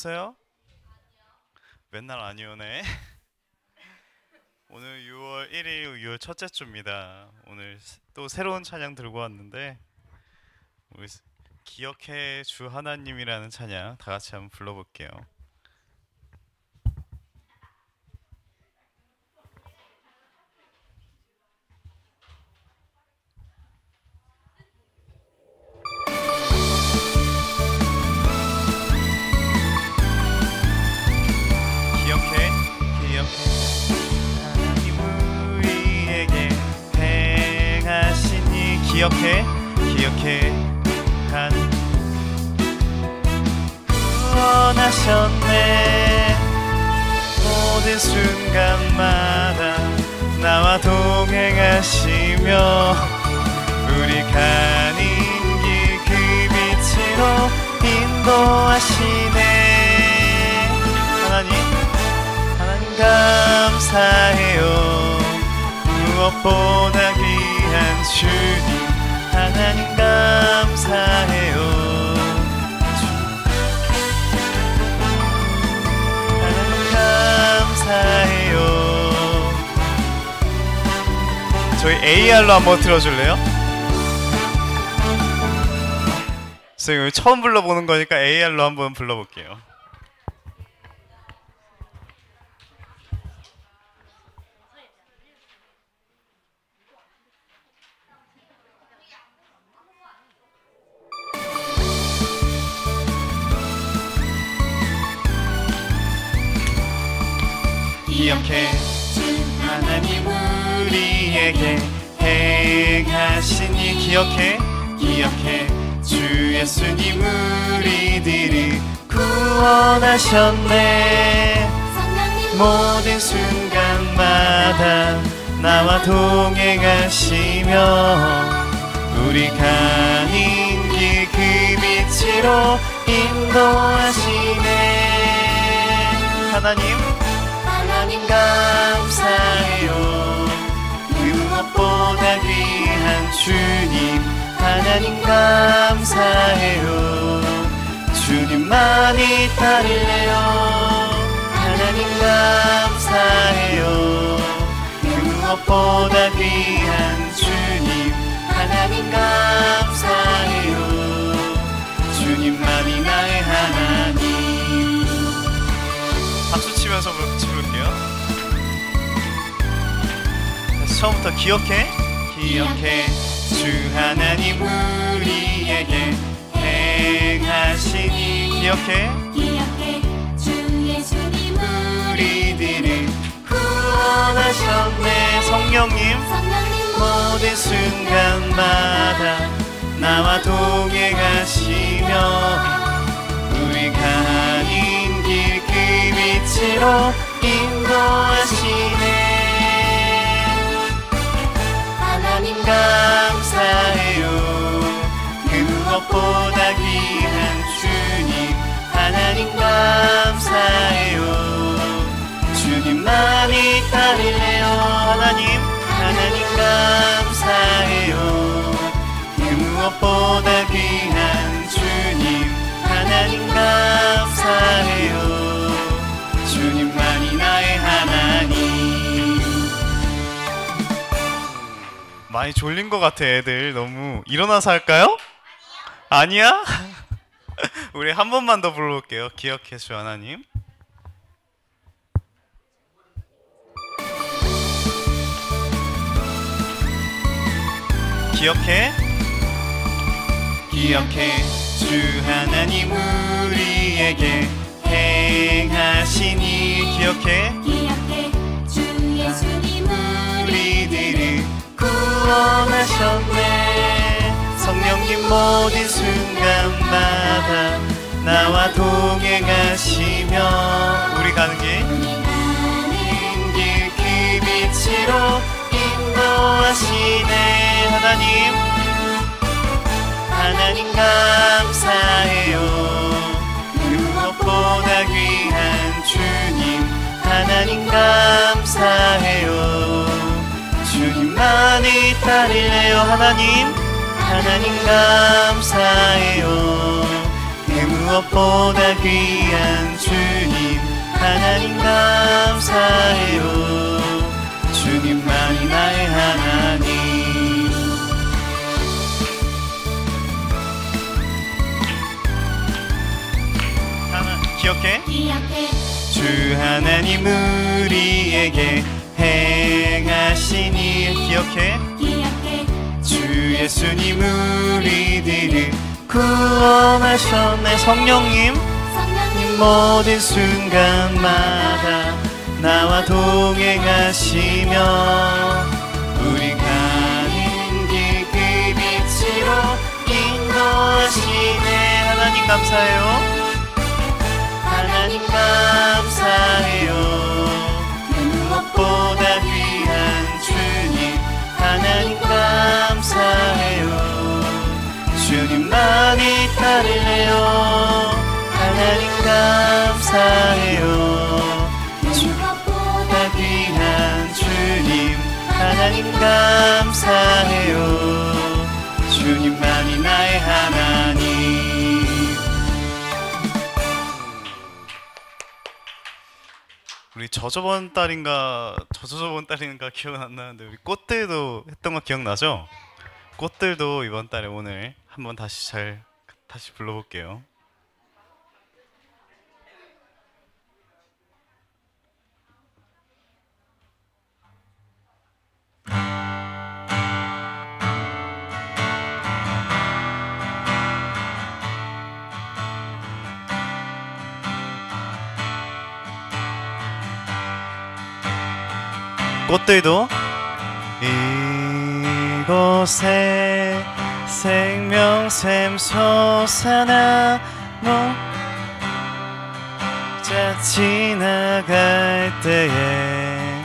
오셨어요? 맨날 아니 오네. 오늘 6월 1일 6월 첫째 주입니다. 오늘 또 새로운 찬양 들고 왔는데 우리 기억해 주 하나님이라는 찬양 다 같이 한번 불러볼게요. 기억해 한 구원하셨네. 모든 순간마다 나와 동행하시며 우리 가는 길 그 빛으로 인도하시네. 하나님 감사해요. 무엇보다 귀한 주님 하나님 감사해요. 하나님 감사해요. 저희 AR로 한번 틀어줄래요? 선생님 처음 불러보는 거니까 AR로 한번 불러볼게요. 기억해 주 하나님 우리에게 행하시니 기억해 주 예수님 우리들을 구원하셨네. 모든 순간마다 나와 동행하시며 우리 가는 길 그 빛으로 인도하시네. 하나님 감사해요. 그 무엇보다 귀한 주님 하나님 감사해요. 주님만이 따를래요. 하나님 감사해요. 그 무엇보다 귀한 주님 하나님 감사해요. 주님만이 나의 하나님. 박수 치면서 부를게요. 처음부터 기억해 주 하나님 우리에게 행하시니 기억해 주 예수님 우리들을 구원하셨네. 성령님 모든 순간마다 나와 동행하시며 우리 가는 길 그 빛으로 인도하시네. 하나님 감사해요. 그 무엇보다 귀한 주님 하나님 감사해요. 주님만이 따를래요. 하나님 감사해요. 그 무엇보다 귀한 주님 하나님 감사해요. 주님만이 나의 하나님. 많이 졸린 것 같아. 애들 너무 일어나서 할까요? 아니야? 우리 한 번만 더 불러볼게요. 기억해 주 하나님. 기억해 주 하나님 우리에게 행하시니 기억해 주 예수님 우리들을 구원하셨네. 성령님 모든 순간마다 나와 동행하시며 우리 가는 길 그 빛으로 인도하시네. 하나님 감사해요. 그 무엇보다 귀한 주님 하나님 감사해요. 주님만이 따를래요. 하나님 감사해요. 그 무엇보다 귀한 주님 하나님 감사해요. 주님만이 나의 하나님. 기억해? 주 하나님 우리에게 행하신 일 기억해? 주 예수님 우리들을 구원하셨네. 성령님 모든 순간마다 나와 동행하시며 우리 가는 길 그 빛으로 인도하시네. 하나님 감사해요. 하나님 감사해요. 무엇보다 귀한 주님 하나님 감사해요. 주님만이 따를래요. 하나님 감사해요. 무엇보다 귀한 주님 하나님 감사해요. 주님만이 나의 하나님. 우리 저저번 달인가 기억은 안 나는데 우리 꽃들도 했던 거 기억나죠? 꽃들도 이번 달에 오늘 한번 다시 불러볼게요. 꽃들도 이곳에 생명샘 솟아나 모자 지나갈 때에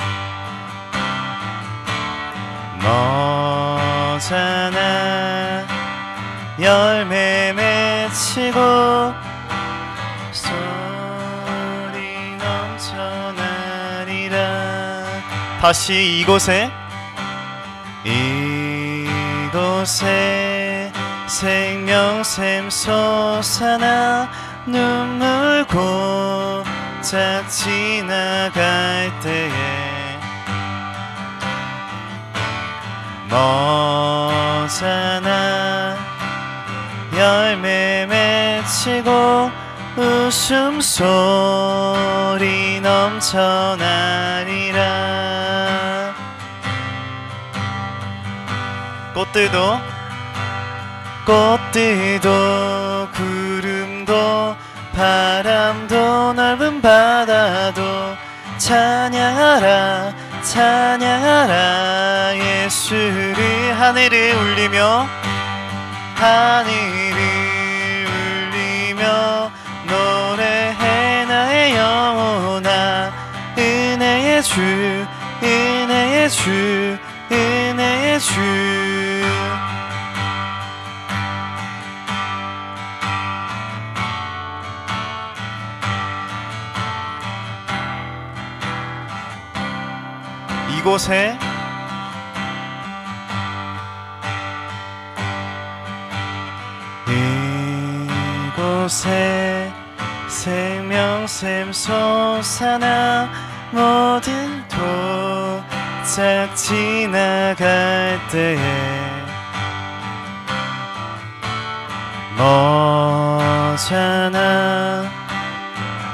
모자나 열매 맺히고 소리 넘쳐나리라. 다시 이곳에 생명샘 솟아나 눈물 고작 지나갈 때에 모자나 열매 맺히고 웃음소리 넘쳐나리라. 꽃들도 구름도 바람도 넓은 바다도 찬양하라 찬양하라 예수를. 하늘을 울리며 노래해 나의 영혼아. 은혜의 주 은혜의 주 은혜의 주. 이곳에 생명샘 솟아나 모든 도착 지나갈 때에 모자나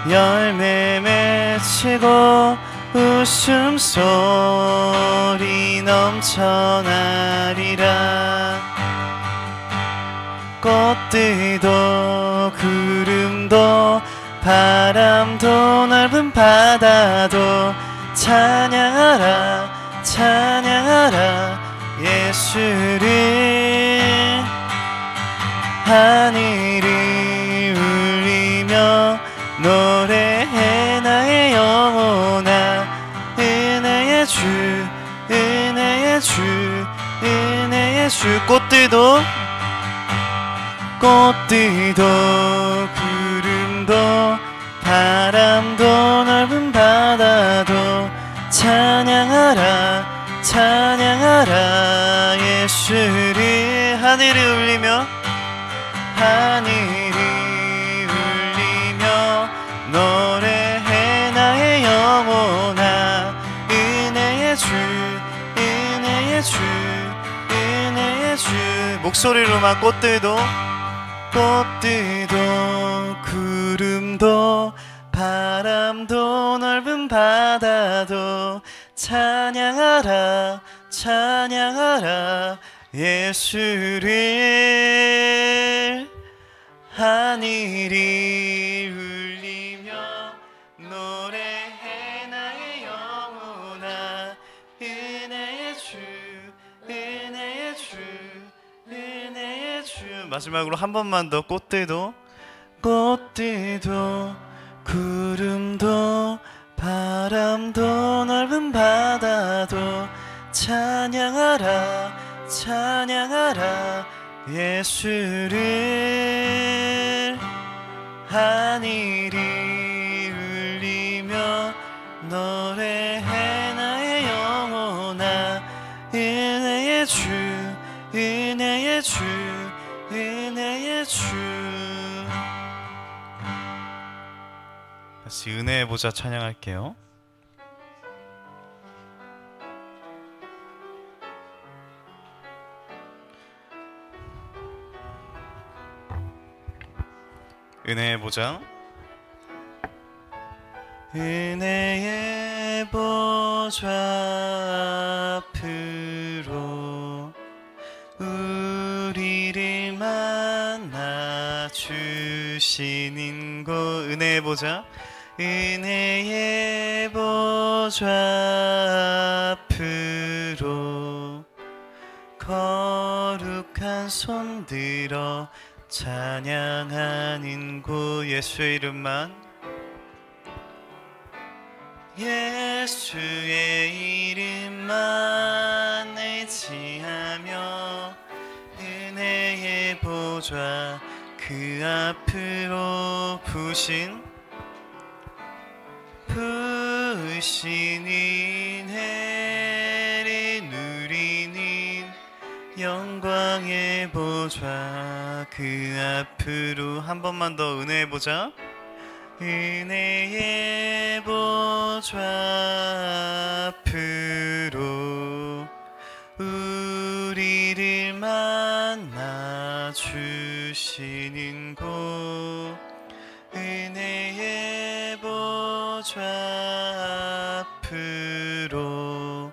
열매 맺히고 웃음소리 넘쳐나리라. 꽃들도 구름도 바람도 넓은 바다도 찬양하라 찬양하라 예수를. 하늘이 울리며 노래해 나의 영혼아. 은혜의 주 은혜의 주 은혜의 주. 꽃들도 구름도 바람도 넓은 바다도 찬양하라 찬양하라 예수를. 하늘이 울리며 주, 은혜의 주, 은혜의 주. 목소리로만 꽃들도 구름도 바람도 넓은 바다도 찬양하라 찬양하라 예수를. 하늘이 울리며 노래해 나의 영혼아 은혜의 주 은혜의 주 은혜의 주. 마지막으로 한 번만 더 꽃들도 구름도 바람도 넓은 바다도 찬양하라 찬양하라 예수를. 하늘이 울리며 노래해 나의 영혼아 은혜의 주 은혜의 주 은혜의 주. 다시 은혜의 보좌 찬양할게요. 은혜의 보좌. 은혜의 보좌 앞으로 우리를 만나 주시는 곳. 은혜의 보좌. 은혜의 보좌 앞으로 거룩한 손 들어 찬양하는 곳. 예수의 이름만 예수의 이름만 의지하며 은혜의 보좌 그 앞으로 부신 은혜를 누리는 영광의 보좌 그 앞으로. 한 번만 더 은혜의 보좌. 은혜의 보좌 앞으로 우리를 만나 주시는 곳. 은혜의 보좌 앞으로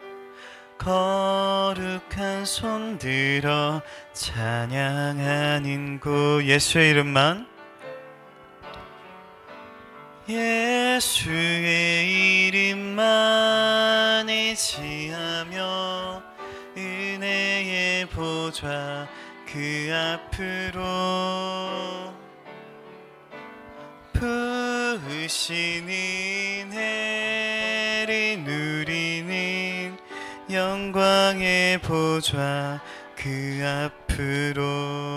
거룩한 손 들어 찬양하는 곳. 예수의 이름만 예수의 이름만 의지하며 은혜의 보좌 그 앞으로 부으신 은혜를 누리는 영광의 보좌 그 앞으로.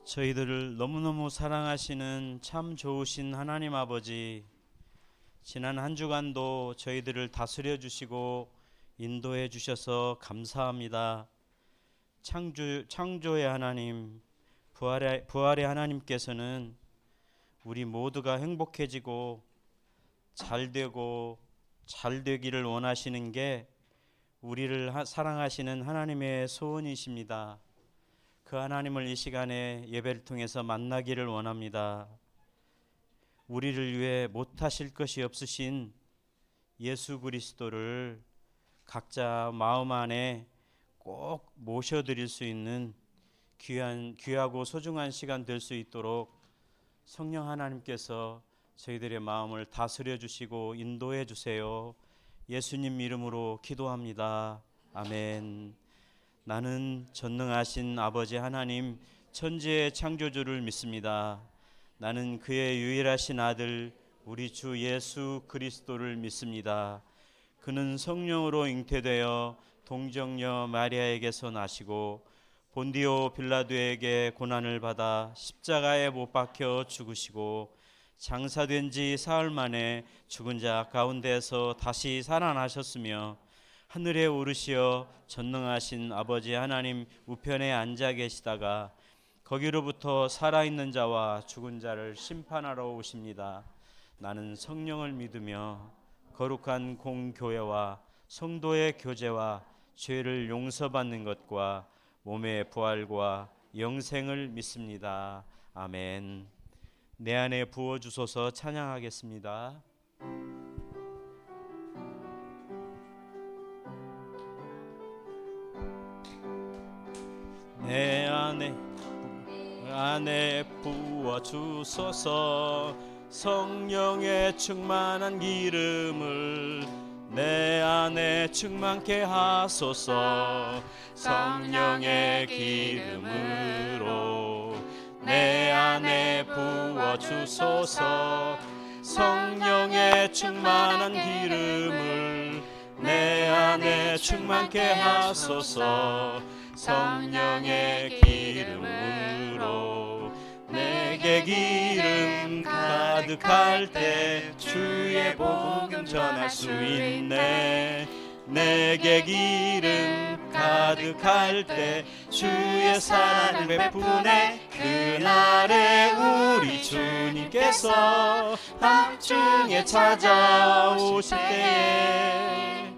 저희들을 너무너무 사랑하시는 참 좋으신 하나님 아버지, 지난 한 주간도 저희들을 다스려 주시고 인도해 주셔서 감사합니다. 창조의 하나님, 부활의 하나님께서는 우리 모두가 행복해지고 잘되고 잘되기를 원하시는 게 우리를 사랑하시는 하나님의 소원이십니다. 그 하나님을 이 시간에 예배를 통해서 만나기를 원합니다. 우리를 위해 못하실 것이 없으신 예수 그리스도를 각자 마음 안에 꼭 모셔드릴 수 있는 귀하고 소중한 시간 될 수 있도록 성령 하나님께서 저희들의 마음을 다스려 주시고 인도해 주세요. 예수님 이름으로 기도합니다. 아멘. 나는 전능하신 아버지 하나님 천지의 창조주를 믿습니다. 나는 그의 유일하신 아들 우리 주 예수 그리스도를 믿습니다. 그는 성령으로 잉태되어 동정녀 마리아에게서 나시고 본디오 빌라도에게 고난을 받아 십자가에 못 박혀 죽으시고 장사된 지 사흘 만에 죽은 자 가운데서 다시 살아나셨으며 하늘에 오르시어 전능하신 아버지 하나님 우편에 앉아 계시다가 거기로부터 살아있는 자와 죽은 자를 심판하러 오십니다. 나는 성령을 믿으며 거룩한 공교회와 성도의 교제와 죄를 용서받는 것과 몸의 부활과 영생을 믿습니다. 아멘. 내 안에 부어주소서. 찬양하겠습니다. 내 안에 부어주소서. 성령의 충만한 기름을 내 안에 충만케 하소서. 성령의 기름으로 내 안에 부어주소서. 성령의 충만한 기름을 내 안에 충만케 하소서. 성령의 기름으로 내게 기름 가득할 때 주의 복음 전할 수 있네. 내게 기름 가득할 때 주의 사랑을 베푸네. 그날에 우리 주님께서 밤중에 찾아오실 때에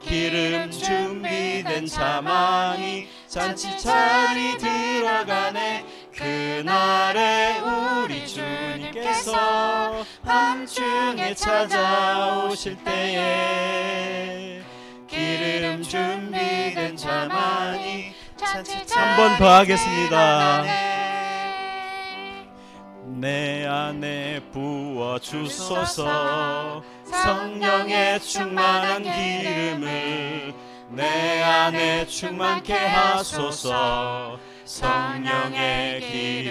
기름 준비된 자만이 잔치자리 들어가네. 그날에 우리 주님께서 밤중에 찾아오실 때에 기름 준비된 자만이 잔치자리 한 번 더 하겠습니다. 내 안에 부어주소서. 성령의 충만한 기름을 내 안에 충만케 하소서. 성령의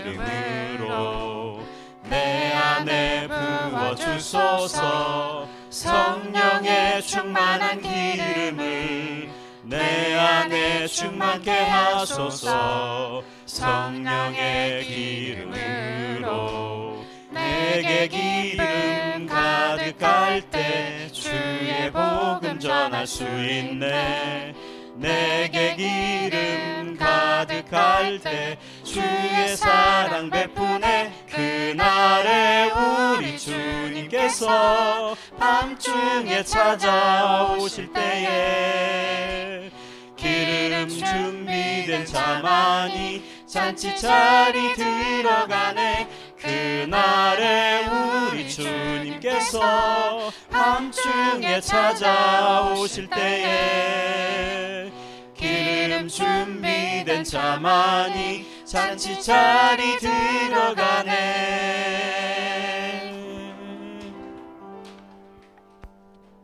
기름으로 내 안에 부어주소서. 성령의 충만한 기름을 내 안에 충만케 하소서. 성령의 기름으로 내게 기름 가득할 때 주의 복음 전할 수 있네. 내게 기름 가득할 때 주의 사랑 베푸네. 그날에 우리 주님께서 밤중에 찾아오실 때에 기름 준비된 자만이 잔치자리 들어가네. 그날에 우리 주님께서 밤중에 찾아오실 때에 기름 준비된 자만이 잔치자리 들어가네.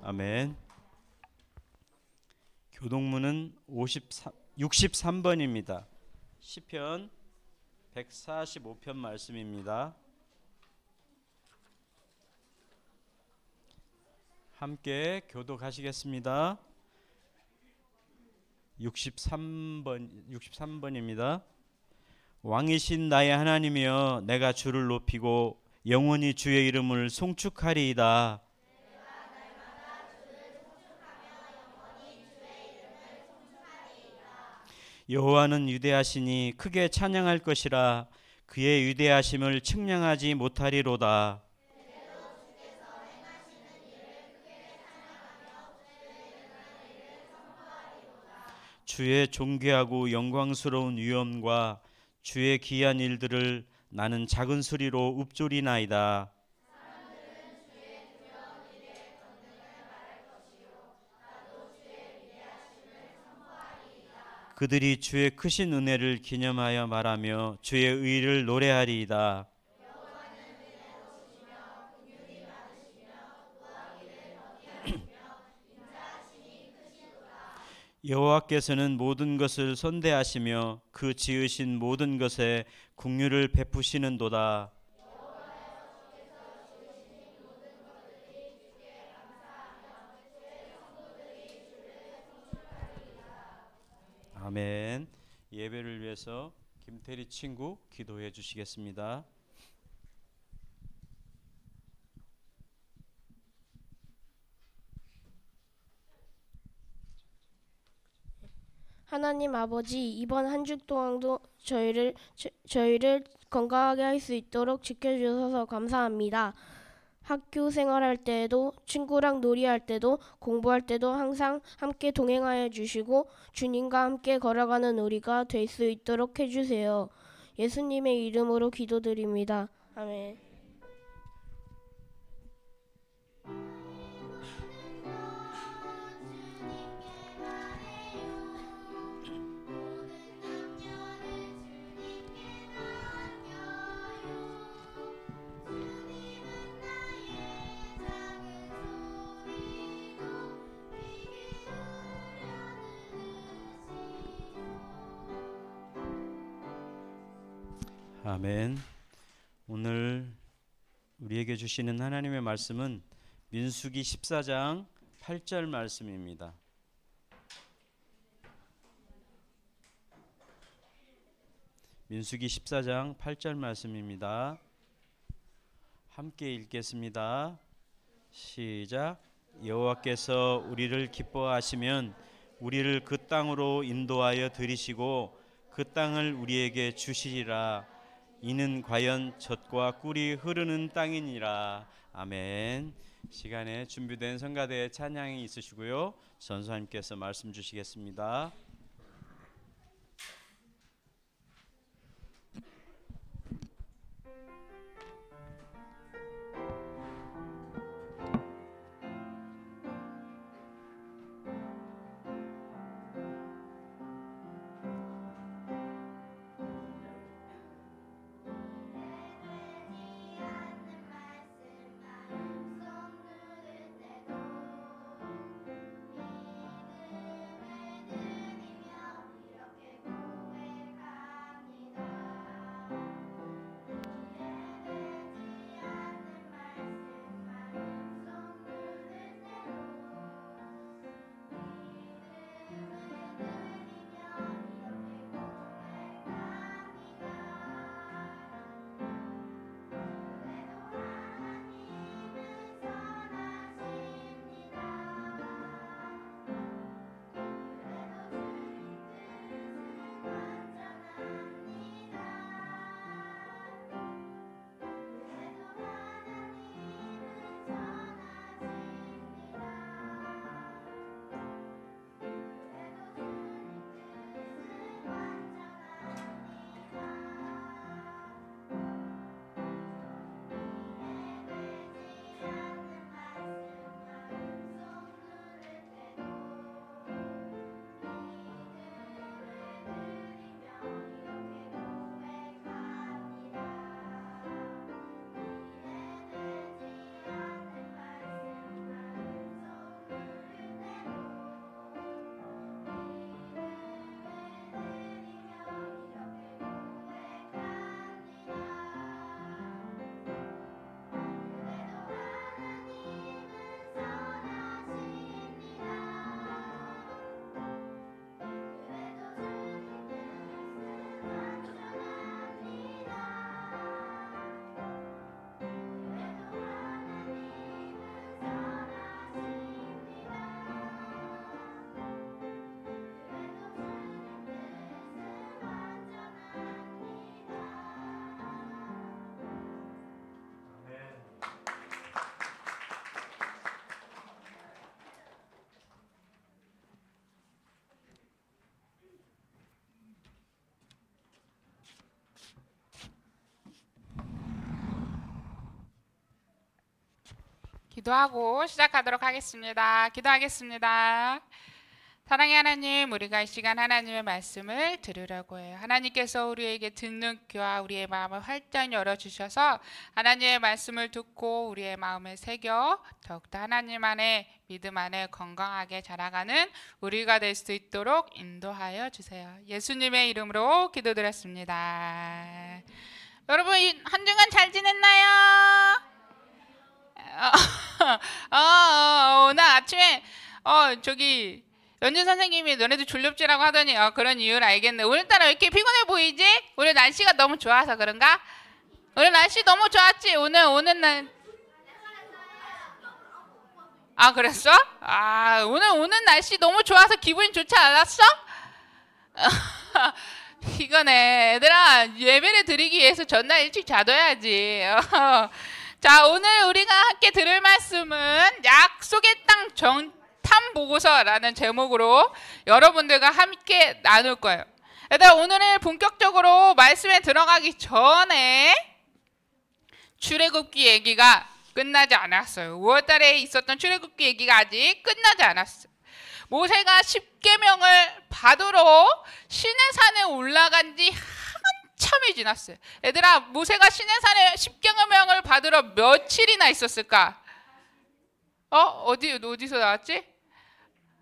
아멘. 교동문은 63번입니다. 시편 145편 말씀입니다. 함께 교독하시겠습니다. 63번입니다. 왕이신 나의 하나님이여, 내가 주를 높이고 영원히 주의 이름을 송축하리이다. 여호와는 위대하시니 크게 찬양할 것이라. 그의 위대하심을 측량하지 못하리로다. 주의 존귀하고 영광스러운 위엄과 주의 기이한 일들을 나는 작은 소리로 읊조리나이다. 그들이 주의 크신 은혜를 기념하여 말하며 주의 의를 노래하리이다. 여호와께서는 모든 것을 선대하시며 그 지으신 모든 것에 긍휼을 베푸시는도다. 아멘. 예배를 위해서 김태리 친구 기도해 주시겠습니다. 하나님 아버지, 이번 한 주 동안도 저희를 건강하게 할 수 있도록 지켜주셔서 감사합니다. 학교 생활할 때에도 친구랑 놀이할 때도 공부할 때도 항상 함께 동행하여 주시고 주님과 함께 걸어가는 우리가 될 수 있도록 해주세요. 예수님의 이름으로 기도드립니다. 아멘. 아멘. 오늘 우리에게 주시는 하나님의 말씀은 민수기 14장 8절 말씀입니다. 민수기 14장 8절 말씀입니다. 함께 읽겠습니다. 시작. 여호와께서 우리를 기뻐하시면 우리를 그 땅으로 인도하여 들이시고 그 땅을 우리에게 주시리라. 이는 과연 젖과 꿀이 흐르는 땅이니라. 아멘. 시간에 준비된 성가대 찬양이 있으시고요. 전사님께서 말씀 주시겠습니다. 기도하고 시작하도록 하겠습니다. 기도하겠습니다. 사랑의 하나님, 우리가 이 시간 하나님의 말씀을 들으려고 해요. 하나님께서 우리에게 듣는 귀와 우리의 마음을 활짝 열어주셔서 하나님의 말씀을 듣고 우리의 마음에 새겨 더욱더 하나님 안에 믿음 안에 건강하게 자라가는 우리가 될 수 있도록 인도하여 주세요. 예수님의 이름으로 기도드렸습니다. 여러분 한 주간 잘 지냈나요? 오늘 아침에 저기 연주 선생님이 너네도 졸렵지라고 하더니 그런 이유를 알겠네. 오늘따라 왜 이렇게 피곤해 보이지? 오늘 날씨가 너무 좋아서 그런가? 오늘 날씨 너무 좋았지? 오늘 날 그랬어? 오늘 날씨 너무 좋아서 기분이 좋지 않았어? 피곤해. 얘들아, 예배를 드리기 위해서 전날 일찍 자둬야지. 자, 오늘 우리가 함께 들을 말씀은 약속의 땅 정탐 보고서라는 제목으로 여러분들과 함께 나눌 거예요. 얘들아, 오늘은 본격적으로 말씀에 들어가기 전에 출애굽기 얘기가 끝나지 않았어요. 5월달에 있었던 출애굽기 얘기가 아직 끝나지 않았어요. 모세가 십계명을 받으러 시내산에 올라간 지 한참이 지났어요. 얘들아, 모세가 시내산에 십계명을 받으러 며칠이나 있었을까? 어디서 나왔지?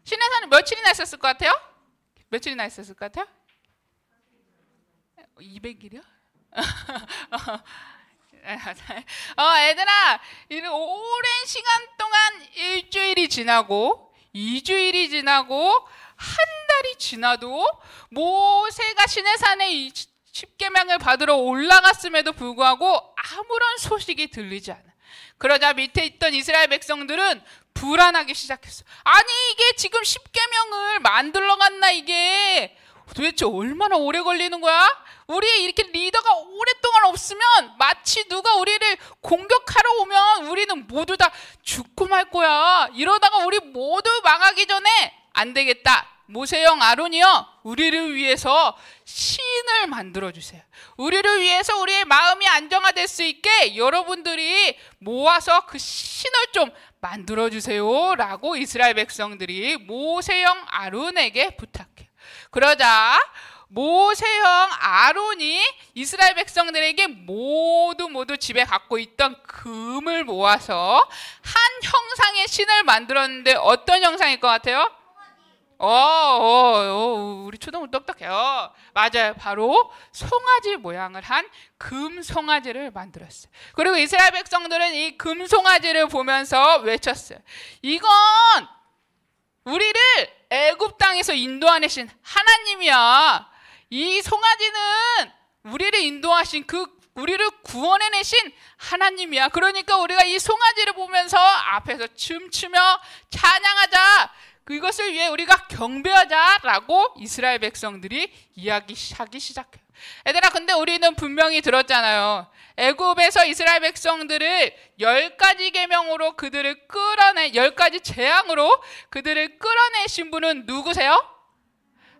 시내산에 며칠이나 있었을 것 같아요? 며칠이나 있었을 것 같아요? 200일이요? 얘들아, 오랜 시간 동안 일주일이 지나고 2주일이 지나고 한 달이 지나도 모세가 시내산에 십계명을 받으러 올라갔음에도 불구하고 아무런 소식이 들리지 않아. 그러자 밑에 있던 이스라엘 백성들은 불안하기 시작했어. 아니, 이게 지금 십계명을 만들러 갔나, 이게 도대체 얼마나 오래 걸리는 거야? 우리 이렇게 리더가 오랫동안 없으면 마치 누가 우리를 공격하러 오면 우리는 모두 다 죽고 말 거야. 이러다가 우리 모두 망하기 전에 안 되겠다. 모세형 아론이요, 우리를 위해서 신을 만들어 주세요. 우리를 위해서 우리의 마음이 안정화될 수 있게 여러분들이 모아서 그 신을 좀 만들어 주세요 라고 이스라엘 백성들이 모세형 아론에게 부탁해요. 그러자 모세형 아론이 이스라엘 백성들에게 모두 집에 갖고 있던 금을 모아서 한 형상의 신을 만들었는데 어떤 형상일 것 같아요? 우리 초등부 똑똑해요. 맞아요. 바로 송아지 모양을 한 금 송아지를 만들었어요. 그리고 이스라엘 백성들은 이 금 송아지를 보면서 외쳤어요. 이건 우리를 애굽 땅에서 인도하신 하나님이야. 이 송아지는 우리를 인도하신 우리를 구원해내신 하나님이야. 그러니까 우리가 이 송아지를 보면서 앞에서 춤추며 찬양하자. 그것을 위해 우리가 경배하자라고 이스라엘 백성들이 이야기하기 시작해요. 얘들아, 근데 우리는 분명히 들었잖아요. 애굽에서 이스라엘 백성들을 10가지 계명으로 10가지 재앙으로 그들을 끌어내신 분은 누구세요?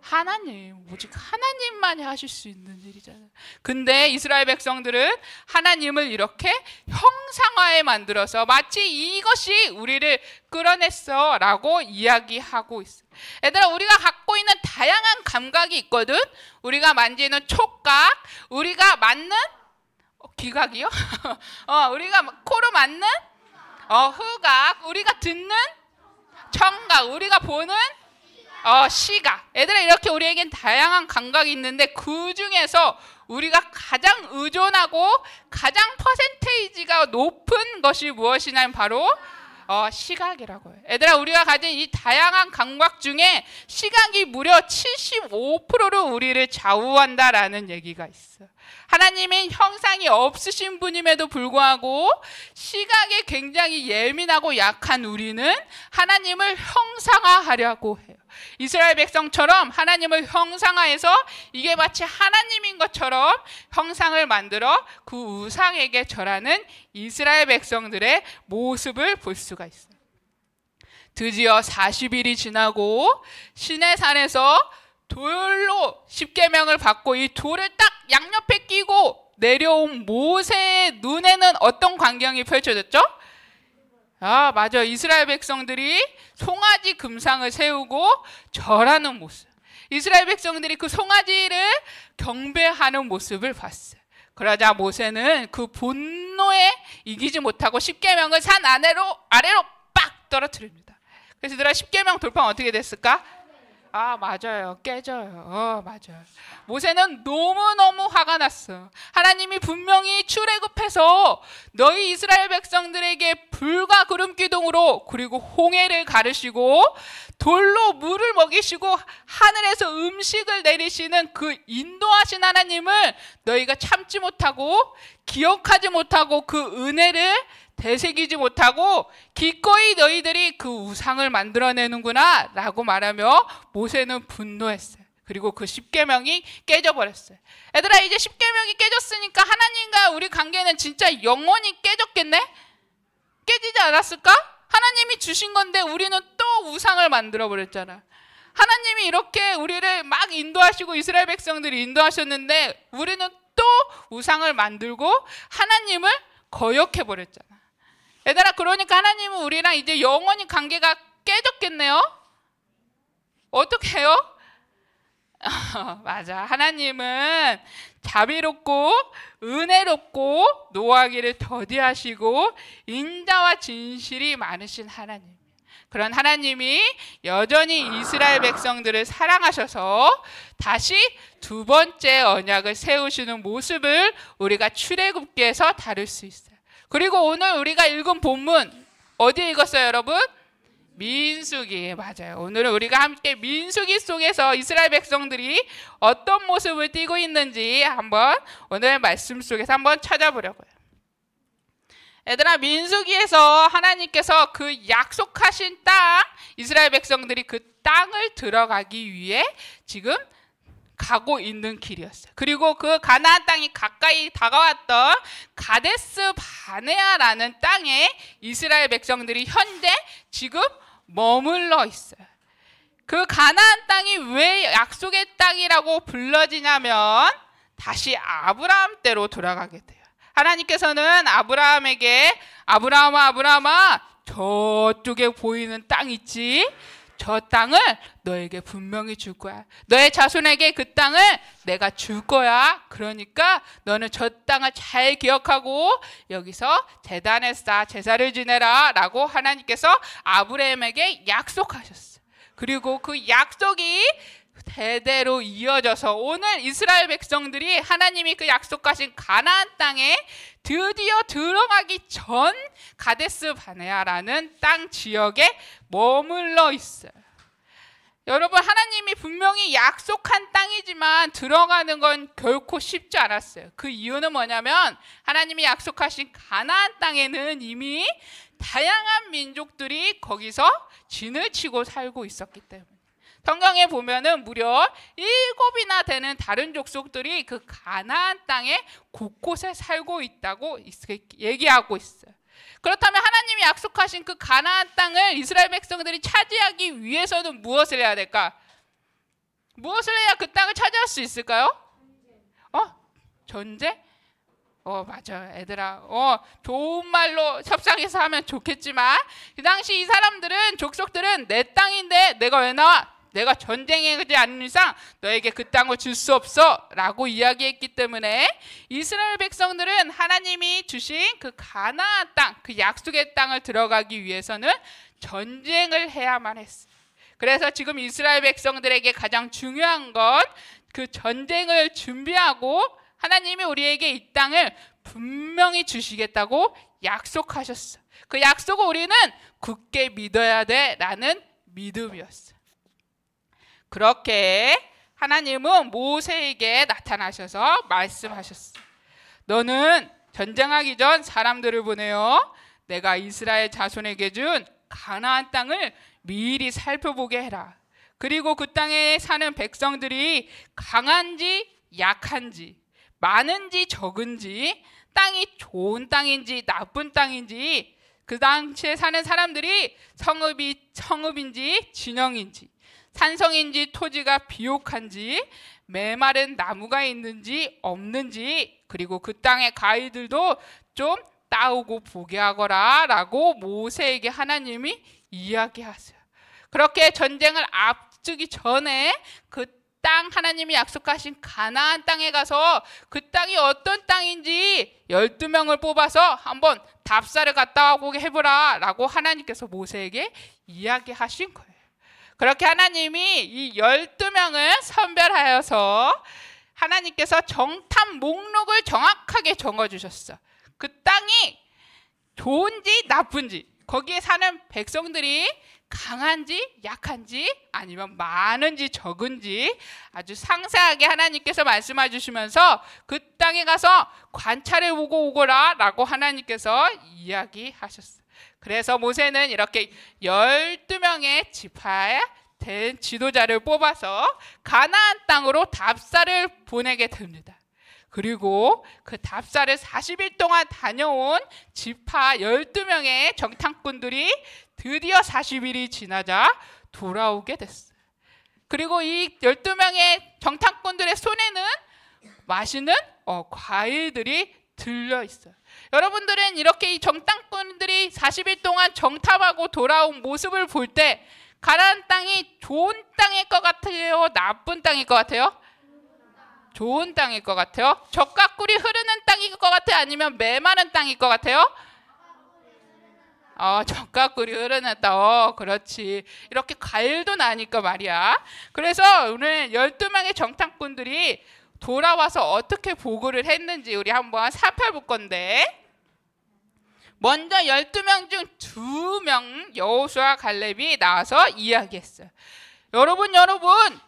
하나님. 오직 하나님만이 하실 수 있는 일이잖아요. 근데 이스라엘 백성들은 하나님을 이렇게 형상화에 만들어서 마치 이것이 우리를 끌어냈어 라고 이야기하고 있어요. 얘들아, 우리가 갖고 있는 다양한 감각이 있거든. 우리가 만지는 촉각, 우리가 맡는 귀각이요? 우리가 코로 맡는 후각, 우리가 듣는 청각, 우리가 보는 시각. 얘들아, 이렇게 우리에겐 다양한 감각이 있는데 그 중에서 우리가 가장 의존하고 가장 퍼센테이지가 높은 것이 무엇이냐면 바로 시각이라고 해요. 얘들아, 우리가 가진 이 다양한 감각 중에 시각이 무려 75%를 우리를 좌우한다라는 얘기가 있어요. 하나님의 형상이 없으신 분임에도 불구하고 시각에 굉장히 예민하고 약한 우리는 하나님을 형상화하려고 해요. 이스라엘 백성처럼 하나님을 형상화해서 이게 마치 하나님인 것처럼 형상을 만들어 그 우상에게 절하는 이스라엘 백성들의 모습을 볼 수가 있어요. 드디어 40일이 지나고 시내산에서 돌로 십계명을 받고 이 돌을 딱 양옆에 끼고 내려온 모세의 눈에는 어떤 광경이 펼쳐졌죠? 아, 맞아. 이스라엘 백성들이 송아지 금상을 세우고 절하는 모습. 이스라엘 백성들이 그 송아지를 경배하는 모습을 봤어요. 그러자 모세는 그 분노에 이기지 못하고 십계명을 산 아래로 빡 떨어뜨립니다. 그래서 얘들아, 십계명 돌파는 어떻게 됐을까? 아, 맞아요. 깨져요. 맞아요. 모세는 너무너무 화가 났어. 하나님이 분명히 출애굽해서 너희 이스라엘 백성들에게 불과 구름 기둥으로, 그리고 홍해를 가르시고 돌로 물을 먹이시고 하늘에서 음식을 내리시는 그 인도하신 하나님을 너희가 참지 못하고 기억하지 못하고 그 은혜를 되새기지 못하고 기꺼이 너희들이 그 우상을 만들어내는구나 라고 말하며 모세는 분노했어요. 그리고 그 십계명이 깨져버렸어요. 얘들아, 이제 십계명이 깨졌으니까 하나님과 우리 관계는 진짜 영원히 깨졌겠네? 깨지지 않았을까? 하나님이 주신 건데 우리는 또 우상을 만들어버렸잖아. 하나님이 이렇게 우리를 막 인도하시고 이스라엘 백성들이 인도하셨는데 우리는 또 우상을 만들고 하나님을 거역해버렸잖아. 얘들아, 그러니까 하나님은 우리랑 이제 영원히 관계가 깨졌겠네요? 어떻게 해요? 맞아. 하나님은 자비롭고 은혜롭고 노하기를 더디하시고 인자와 진실이 많으신 하나님. 그런 하나님이 여전히 이스라엘 백성들을 사랑하셔서 다시 두 번째 언약을 세우시는 모습을 우리가 출애굽기에서 다룰 수 있어요. 그리고 오늘 우리가 읽은 본문 어디 읽었어요, 여러분? 민수기. 맞아요. 오늘은 우리가 함께 민수기 속에서 이스라엘 백성들이 어떤 모습을 띠고 있는지 한번 오늘 말씀 속에서 한번 찾아보려고요. 얘들아, 민수기에서 하나님께서 그 약속하신 땅, 이스라엘 백성들이 그 땅을 들어가기 위해 지금 가고 있는 길이었어요. 그리고 그 가나안 땅이 가까이 다가왔던 가데스 바네아라는 땅에 이스라엘 백성들이 현재 지금 머물러 있어요. 그 가나안 땅이 왜 약속의 땅이라고 불러지냐면 다시 아브라함 때로 돌아가게 돼요. 하나님께서는 아브라함에게 아브라함아 저쪽에 보이는 땅 있지? 저 땅을 너에게 분명히 줄 거야. 너의 자손에게 그 땅을 내가 줄 거야. 그러니까 너는 저 땅을 잘 기억하고 여기서 제단에 쌓아 제사를 지내라 라고 하나님께서 아브라함에게 약속하셨어요. 그리고 그 약속이 대대로 이어져서 오늘 이스라엘 백성들이 하나님이 그 약속하신 가나안 땅에 드디어 들어가기 전 가데스 바네아라는 땅 지역에 머물러 있어요. 여러분, 하나님이 분명히 약속한 땅이지만 들어가는 건 결코 쉽지 않았어요. 그 이유는 뭐냐면 하나님이 약속하신 가나안 땅에는 이미 다양한 민족들이 거기서 진을 치고 살고 있었기 때문에. 성경에 보면은 무려 7이나 되는 다른 족속들이 그 가나안 땅에 곳곳에 살고 있다고 얘기하고 있어요. 그렇다면 하나님이 약속하신 그 가나안 땅을 이스라엘 백성들이 차지하기 위해서는 무엇을 해야 될까? 무엇을 해야 그 땅을 차지할 수 있을까요? 전쟁? 맞아, 얘들아. 좋은 말로 협상해서 하면 좋겠지만 그 당시 이 사람들은, 족속들은 내 땅인데 내가 왜 나와? 내가 전쟁하지 않는 이상 너에게 그 땅을 줄 수 없어 라고 이야기했기 때문에 이스라엘 백성들은 하나님이 주신 그 가나안 땅, 그 약속의 땅을 들어가기 위해서는 전쟁을 해야만 했어요. 그래서 지금 이스라엘 백성들에게 가장 중요한 건 그 전쟁을 준비하고 하나님이 우리에게 이 땅을 분명히 주시겠다고 약속하셨어요. 그 약속을 우리는 굳게 믿어야 돼라는 믿음이었어요. 그렇게 하나님은 모세에게 나타나셔서 말씀하셨어요. 너는 전쟁하기 전 사람들을 보내어 내가 이스라엘 자손에게 준 가나안 땅을 미리 살펴보게 해라. 그리고 그 땅에 사는 백성들이 강한지 약한지, 많은지 적은지, 땅이 좋은 땅인지 나쁜 땅인지, 그 당시에 사는 사람들이 성읍인지 진영인지, 산성인지 토지가 비옥한지, 메마른 나무가 있는지 없는지, 그리고 그 땅의 가위들도 좀 따오고 보게 하거라 라고 모세에게 하나님이 이야기하세요. 그렇게 전쟁을 앞두기 전에 그 땅, 하나님이 약속하신 가나안 땅에 가서 그 땅이 어떤 땅인지 12명을 뽑아서 한번 답사를 갔다 오게 해보라 라고 하나님께서 모세에게 이야기하신 거예요. 그렇게 하나님이 이 12명을 선별하여서 하나님께서 정탐 목록을 정확하게 정해주셨어. 그 땅이 좋은지 나쁜지, 거기에 사는 백성들이 강한지 약한지 아니면 많은지 적은지 아주 상세하게 하나님께서 말씀해 주시면서 그 땅에 가서 관찰해 보고 오거라 라고 하나님께서 이야기하셨어요. 그래서 모세는 이렇게 12명의 지파에 된 지도자를 뽑아서 가나안 땅으로 답사를 보내게 됩니다. 그리고 그 답사를 40일 동안 다녀온 지파 12명의 정탐꾼들이 드디어 40일이 지나자 돌아오게 됐어요. 그리고 이 12명의 정탐꾼들의 손에는 맛있는 과일들이 들려 있어요. 여러분들은 이렇게 이 정탐꾼들이 40일 동안 정탐하고 돌아온 모습을 볼 때 가나안 땅이 좋은 땅일 것 같아요? 나쁜 땅일 것 같아요? 좋은 땅일 것 같아요? 젖과 꿀이 흐르는 땅일 것 같아요? 아니면 메마른 땅일 것 같아요? 젖과 꿀이 흐르는 땅. 그렇지. 이렇게 과일도 나니까 말이야. 그래서 오늘 12명의 정탐꾼들이 돌아와서 어떻게 보고를 했는지 우리 한번 살펴볼 건데, 먼저 12명 중 2명 여호수아 갈렙이 나와서 이야기했어요. 여러분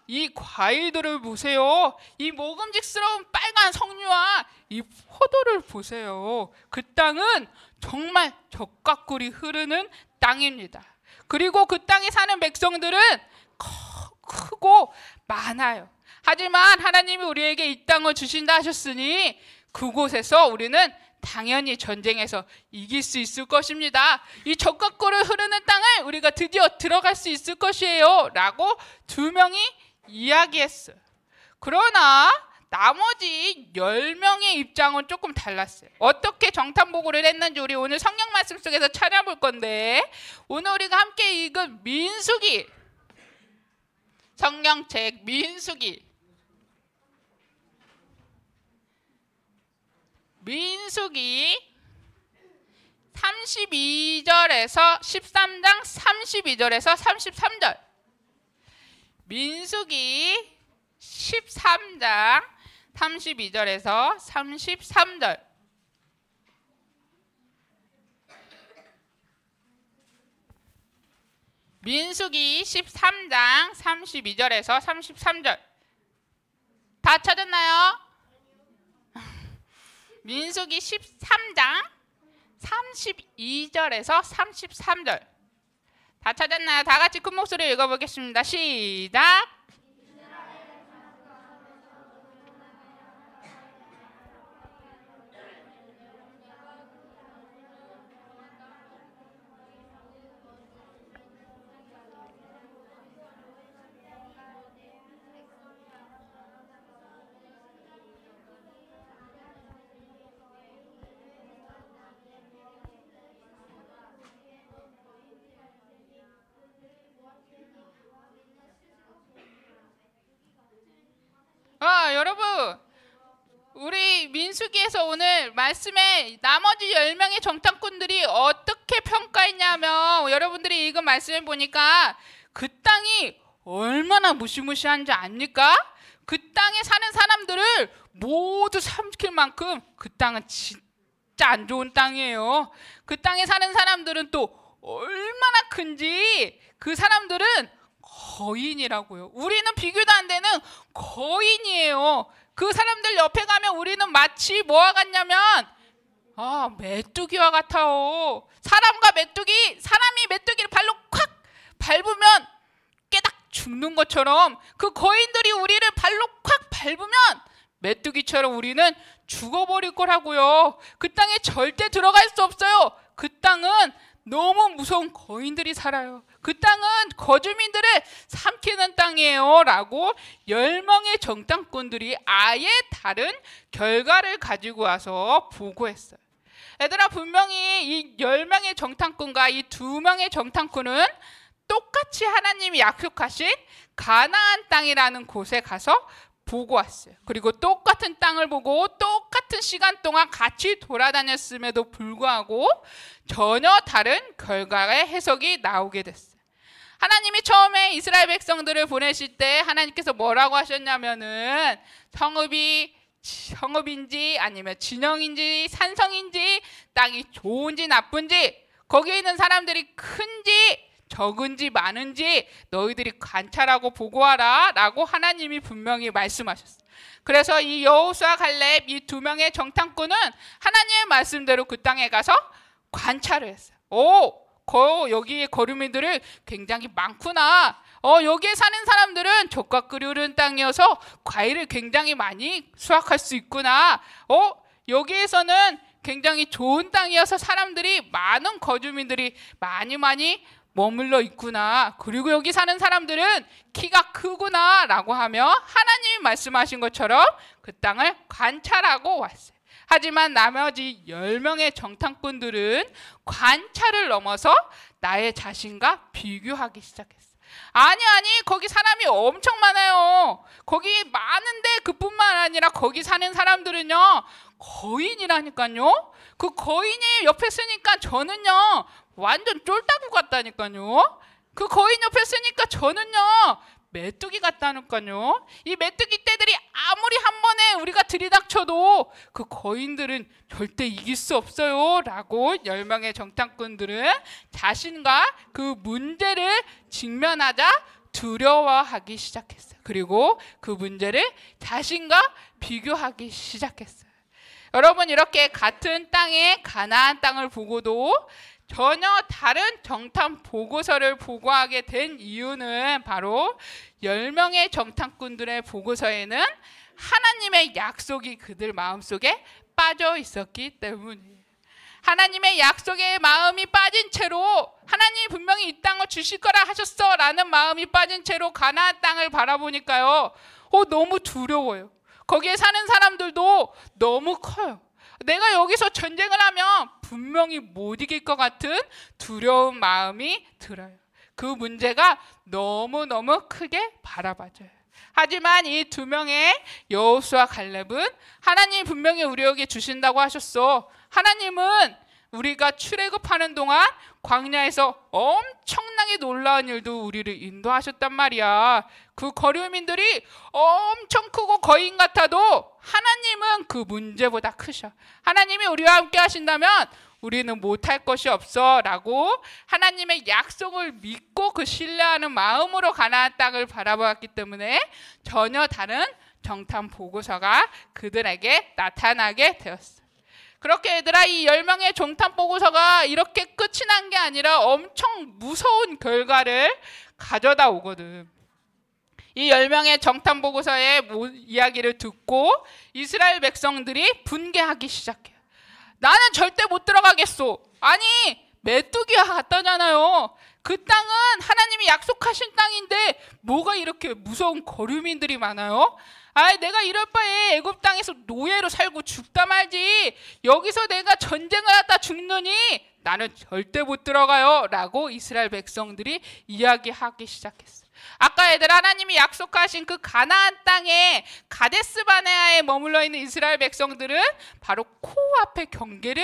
이 과일들을 보세요. 이 먹음직스러운 빨간 석류와 이 포도를 보세요. 그 땅은 정말 젖과 꿀이 흐르는 땅입니다. 그리고 그 땅에 사는 백성들은 크고 많아요. 하지만 하나님이 우리에게 이 땅을 주신다 하셨으니 그곳에서 우리는 당연히 전쟁에서 이길 수 있을 것입니다. 이 젖과 꿀을 흐르는 땅을 우리가 드디어 들어갈 수 있을 것이에요 라고 2명이 이야기했어요. 그러나 나머지 10명의 입장은 조금 달랐어요. 어떻게 정탐보고를 했는지 우리 오늘 성경 말씀 속에서 찾아볼 건데, 오늘 우리가 함께 읽은 민수기 성경책 민수기 32절에서 13장 32절에서 33절. 민수기 13장 32절에서 33절. 민수기 13장 32절에서 33절. 다 찾았나요? 민수기 13장 32절에서 33절. 다 찾았나요? 다 같이 큰 목소리로 읽어보겠습니다. 시작! 여러분, 우리 민수기에서 오늘 말씀에 나머지 10명의 정탐꾼들이 어떻게 평가했냐면, 여러분들이 읽은 말씀을 보니까 그 땅이 얼마나 무시무시한지 압니까? 그 땅에 사는 사람들을 모두 삼킬 만큼 그 땅은 진짜 안 좋은 땅이에요. 그 땅에 사는 사람들은 또 얼마나 큰지, 그 사람들은 거인이라고요. 우리는 비교도 안 되는 거인이에요. 그 사람들 옆에 가면 우리는 마치 뭐와 같냐면 메뚜기와 같아요. 사람이 메뚜기를 발로 콱 밟으면 깨닥 죽는 것처럼 그 거인들이 우리를 발로 콱 밟으면 메뚜기처럼 우리는 죽어버릴 거라고요. 그 땅에 절대 들어갈 수 없어요. 그 땅은 너무 무서운 거인들이 살아요. 그 땅은 거주민들을 삼키는 땅이에요 라고 10명의 정탐꾼들이 아예 다른 결과를 가지고 와서 보고했어요. 얘들아, 분명히 이 10명의 정탐꾼과 이 2명의 정탐꾼은 똑같이 하나님이 약속하신 가나안 땅이라는 곳에 가서 보고 왔어요. 그리고 똑같은 땅을 보고 똑같은 시간 동안 같이 돌아다녔음에도 불구하고 전혀 다른 결과의 해석이 나오게 됐어요. 하나님이 처음에 이스라엘 백성들을 보내실 때 하나님께서 뭐라고 하셨냐면은 성읍인지 아니면 진영인지 산성인지 땅이 좋은지 나쁜지 거기에 있는 사람들이 큰지 적은지 많은지 너희들이 관찰하고 보고하라 라고 하나님이 분명히 말씀하셨어요. 그래서 이 여호수아 갈렙 이 2명의 정탐꾼은 하나님의 말씀대로 그 땅에 가서 관찰을 했어요. 여기 거류민들이 굉장히 많구나. 여기에 사는 사람들은 젖과 꿀이 흐르는 땅이어서 과일을 굉장히 많이 수확할 수 있구나. 여기에서는 굉장히 좋은 땅이어서 사람들이 많은 거주민들이 많이 머물러 있구나. 그리고 여기 사는 사람들은 키가 크구나 라고 하며 하나님이 말씀하신 것처럼 그 땅을 관찰하고 왔어요. 하지만 나머지 10명의 정탐꾼들은 관찰을 넘어서 나의 자신과 비교하기 시작했어요. 아니 거기 사람이 엄청 많아요. 거기 많은데 그뿐만 아니라 거기 사는 사람들은요 거인이라니까요. 그 거인이 옆에 쓰니까 저는요 완전 쫄따구 같다니까요. 그 거인 옆에 쓰니까 저는요 메뚜기 같다니까요. 이 메뚜기 떼들이 아무리 한 번에 우리가 들이닥쳐도 그 거인들은 절대 이길 수 없어요 라고 10명의 정탐꾼들은 자신과 그 문제를 직면하자 두려워하기 시작했어요. 그리고 그 문제를 자신과 비교하기 시작했어요. 여러분, 이렇게 같은 땅에 가나안 땅을 보고도 전혀 다른 정탐 보고서를 보고하게 된 이유는 바로 10명의 정탐꾼들의 보고서에는 하나님의 약속이 그들 마음속에 빠져 있었기 때문이에요. 하나님의 약속에 마음이 빠진 채로 하나님이 분명히 이 땅을 주실 거라 하셨어 라는 마음이 빠진 채로 가나안 땅을 바라보니까요 너무 두려워요. 거기에 사는 사람들도 너무 커요. 내가 여기서 전쟁을 하면 분명히 못 이길 것 같은 두려운 마음이 들어요. 그 문제가 너무너무 크게 바라봐져요. 하지만 이 2명의 여호수아 갈렙은 하나님이 분명히 우리에게 주신다고 하셨어. 하나님은 우리가 출애굽하는 동안 광야에서 엄청나게 놀라운 일도 우리를 인도하셨단 말이야. 그 거류민들이 엄청 크고 거인 같아도 하나님은 그 문제보다 크셔. 하나님이 우리와 함께 하신다면 우리는 못할 것이 없어 라고 하나님의 약속을 믿고 그 신뢰하는 마음으로 가나안 땅을 바라보았기 때문에 전혀 다른 정탐 보고서가 그들에게 나타나게 되었어요. 그렇게 얘들아, 이 10명의 정탐 보고서가 이렇게 끝이 난 게 아니라 엄청 무서운 결과를 가져다 오거든. 이 10명의 정탐 보고서의 이야기를 듣고 이스라엘 백성들이 분개하기 시작해요. 나는 절대 못 들어가겠소. 아니, 메뚜기와 같다잖아요. 그 땅은 하나님이 약속하신 땅인데 뭐가 이렇게 무서운 거류민들이 많아요? 내가 이럴 바에 애굽 땅에서 노예로 살고 죽다 말지. 여기서 내가 전쟁을 하다 죽느니 나는 절대 못 들어가요 라고 이스라엘 백성들이 이야기하기 시작했어요. 아까 얘들 하나님이 약속하신 그 가나안 땅에 가데스 바네아에 머물러 있는 이스라엘 백성들은 바로 코앞에 경계를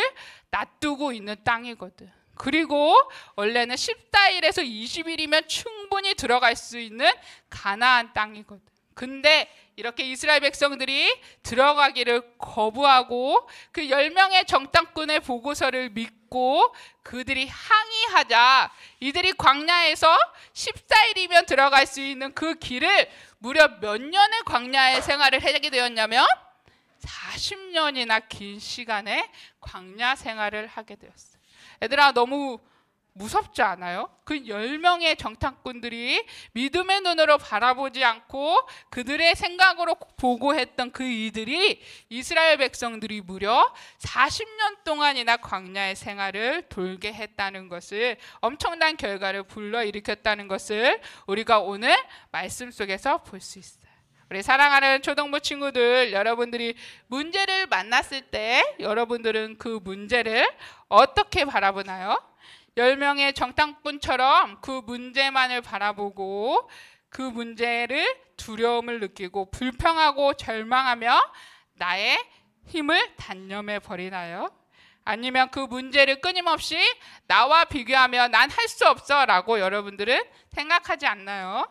놔두고 있는 땅이거든. 그리고 원래는 14일에서 20일이면 충분히 들어갈 수 있는 가나안 땅이거든. 근데 이렇게 이스라엘 백성들이 들어가기를 거부하고 그 10명의 정탐꾼의 보고서를 믿고 그들이 항의하자 이들이 광야에서 14일이면 들어갈 수 있는 그 길을 무려 몇 년의 광야의 생활을 하게 되었냐면 40년이나 긴 시간의 광야 생활을 하게 되었어요. 얘들아, 너무 무섭지 않아요? 그 10명의 정탐꾼들이 믿음의 눈으로 바라보지 않고 그들의 생각으로 보고했던 그 이들이 이스라엘 백성들이 무려 40년 동안이나 광야의 생활을 돌게 했다는 것을, 엄청난 결과를 불러일으켰다는 것을 우리가 오늘 말씀 속에서 볼 수 있어요. 우리 사랑하는 초등부 친구들, 여러분들이 문제를 만났을 때 여러분들은 그 문제를 어떻게 바라보나요? 10명의 정탐꾼처럼 그 문제만을 바라보고 그 문제를 두려움을 느끼고 불평하고 절망하며 나의 힘을 단념해 버리나요? 아니면 그 문제를 끊임없이 나와 비교하며 난 할 수 없어 라고 여러분들은 생각하지 않나요?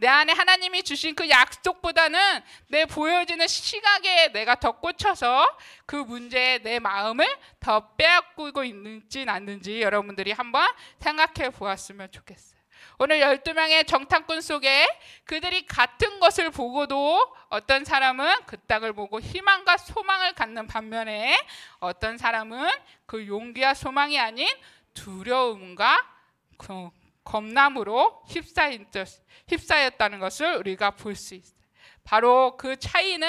내 안에 하나님이 주신 그 약속보다는 내 보여지는 시각에 내가 더 꽂혀서 그 문제에 내 마음을 더 빼앗고 있는지 않는지 여러분들이 한번 생각해 보았으면 좋겠어요. 오늘 12명의 정탐꾼 속에 그들이 같은 것을 보고도 어떤 사람은 그 땅을 보고 희망과 소망을 갖는 반면에 어떤 사람은 그 용기와 소망이 아닌 두려움과 겁남으로 휩싸였다는 것을 우리가 볼 수 있어요. 바로 그 차이는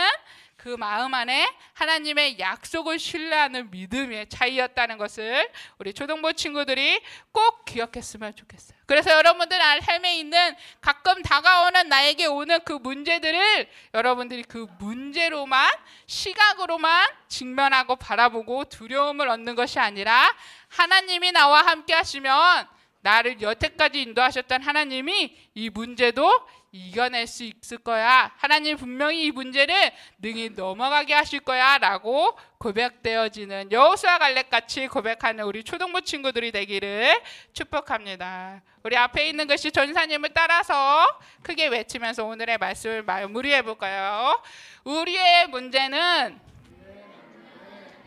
그 마음 안에 하나님의 약속을 신뢰하는 믿음의 차이였다는 것을 우리 초등부 친구들이 꼭 기억했으면 좋겠어요. 그래서 여러분들 삶에 있는 가끔 다가오는 나에게 오는 그 문제들을 여러분들이 그 문제로만 시각으로만 직면하고 바라보고 두려움을 얻는 것이 아니라 하나님이 나와 함께 하시면 나를 여태까지 인도하셨던 하나님이 이 문제도 이겨낼 수 있을 거야. 하나님 분명히 이 문제를 능히 넘어가게 하실 거야 라고 고백되어지는 여호수아 갈렙같이 고백하는 우리 초등부 친구들이 되기를 축복합니다. 우리 앞에 있는 것이 전사님을 따라서 크게 외치면서 오늘의 말씀을 마무리해 볼까요? 우리의 문제는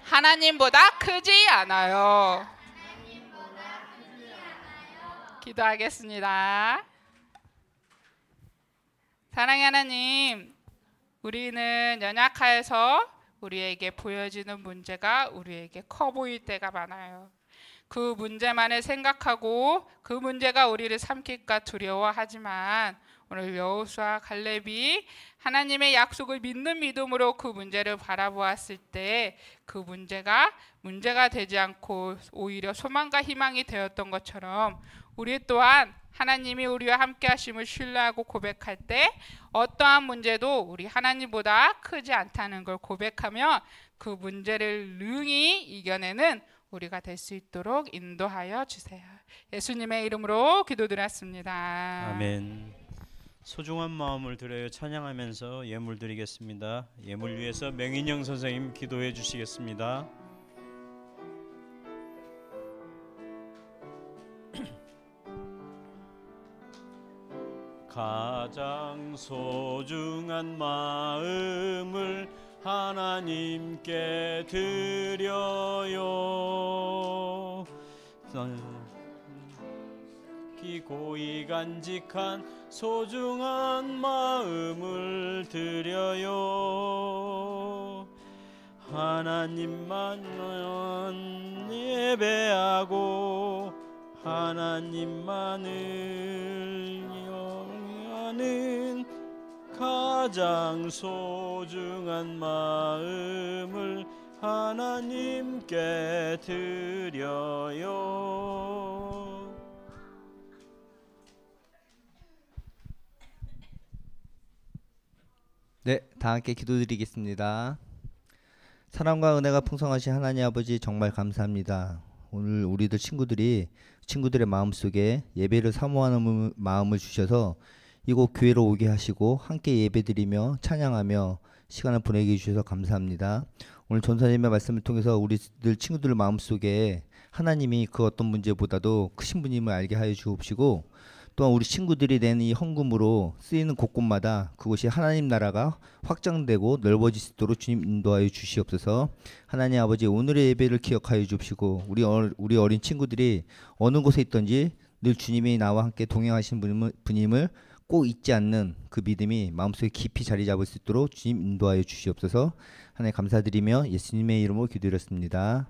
하나님보다 크지 않아요. 기도하겠습니다. 사랑의 하나님, 우리는 연약해서 우리에게 보여지는 문제가 우리에게 커 보일 때가 많아요. 그 문제만을 생각하고 그 문제가 우리를 삼킬까 두려워하지만 오늘 여호수아 갈렙이 하나님의 약속을 믿는 믿음으로 그 문제를 바라보았을 때 그 문제가 되지 않고 오히려 소망과 희망이 되었던 것처럼 우리 또한 하나님이 우리와 함께 하심을 신뢰하고 고백할 때 어떠한 문제도 우리 하나님보다 크지 않다는 걸 고백하며 그 문제를 능히 이겨내는 우리가 될 수 있도록 인도하여 주세요. 예수님의 이름으로 기도드렸습니다. 아멘. 소중한 마음을 들여 찬양하면서 예물 드리겠습니다. 예물 위해서 명인영 선생님 기도해 주시겠습니다. 가장 소중한 마음을 하나님께 드려요. 고이 간직한 소중한 마음을 드려요. 하나님만 예배하고 하나님만을 영하는 가장 소중한 마음을 하나님께 드려요. 네, 다 함께 기도드리겠습니다. 사랑과 은혜가 풍성하신 하나님 아버지 정말 감사합니다. 오늘 우리들 친구들의 마음속에 예배를 사모하는 마음을 주셔서 이곳 교회로 오게 하시고 함께 예배드리며 찬양하며 시간을 보내게 해주셔서 감사합니다. 오늘 전사님의 말씀을 통해서 우리들 친구들 마음속에 하나님이 그 어떤 문제보다도 크신 분임을 알게 하여 주옵시고 또한 우리 친구들이 낸 이 헌금으로 쓰이는 곳곳마다 그곳이 하나님 나라가 확장되고 넓어질 수 있도록 주님 인도하여 주시옵소서. 하나님 아버지 오늘의 예배를 기억하여 주시고 우리 어린 친구들이 어느 곳에 있든지 늘 주님이 나와 함께 동행하신 분임을 꼭 잊지 않는 그 믿음이 마음속에 깊이 자리 잡을 수 있도록 주님 인도하여 주시옵소서. 하나님 감사드리며 예수님의 이름으로 기도드렸습니다.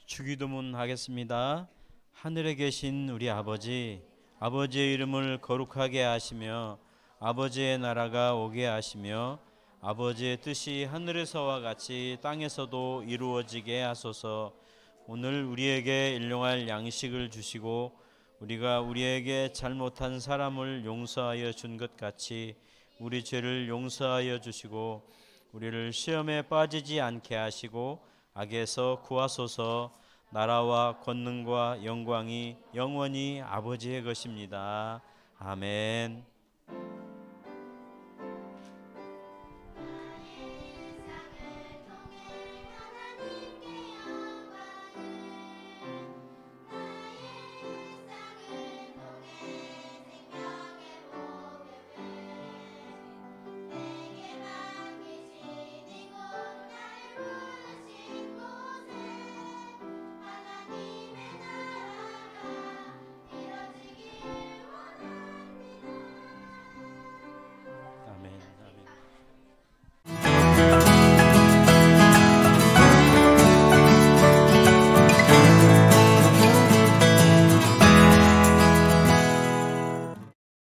주기도문 하겠습니다. 하늘에 계신 우리 아버지, 아버지의 이름을 거룩하게 하시며 아버지의 나라가 오게 하시며 아버지의 뜻이 하늘에서와 같이 땅에서도 이루어지게 하소서. 오늘 우리에게 일용할 양식을 주시고 우리가 우리에게 잘못한 사람을 용서하여 준 것 같이 우리 죄를 용서하여 주시고 우리를 시험에 빠지지 않게 하시고 악에서 구하소서. 나라와 권능과 영광이 영원히 아버지의 것입니다. 아멘.